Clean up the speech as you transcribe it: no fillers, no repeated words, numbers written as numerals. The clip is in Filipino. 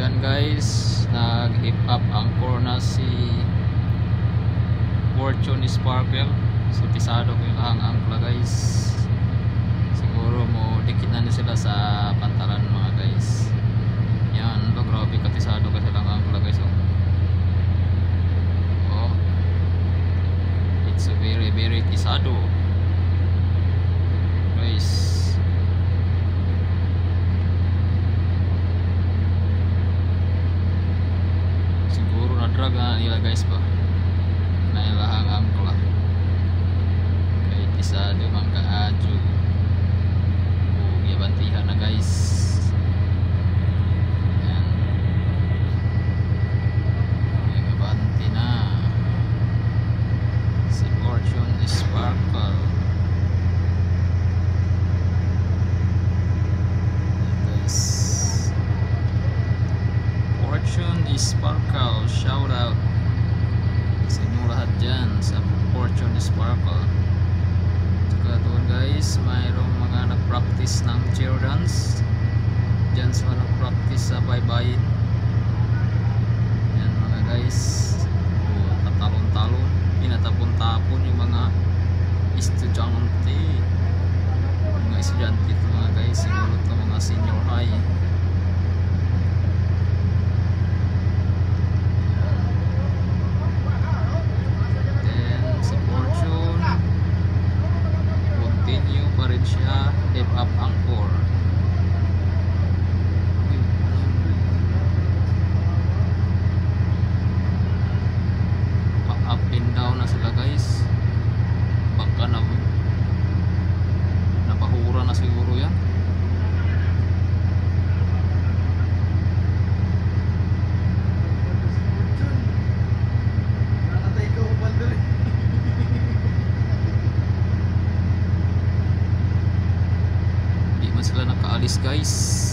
Yan guys, nag-hip up anchor na si Fortune Sparkle. So pisado ko yung lahang angkla guys. Siguro mo dikit na sila sa pantalan mga guys. Yan, grabe katisado ka silang angkla guys. Oh, it's a very very tisado guys. Drag na nila guys pa na ilahang angkla kay tisado mang kaadyo gibantihan na guys. Yan, gibanti na si Fortune Sparkle. Yan guys, Fortune Sparkle, shout out sa inyong lahat dyan sa Fortune Sparkle. Saka doon guys, mayroong mga nag-practice ng chair dance dyan sa nag-practice sa baybayin. Yan mga guys, tatalon-talon, pinatapon-tapon yung mga estudyante, ito mga guys, siguro ito mga senior high. Siya hip up anchor. Up and down na sila guys. Baka na napahura na siguro yan. Sila nakaalis guys.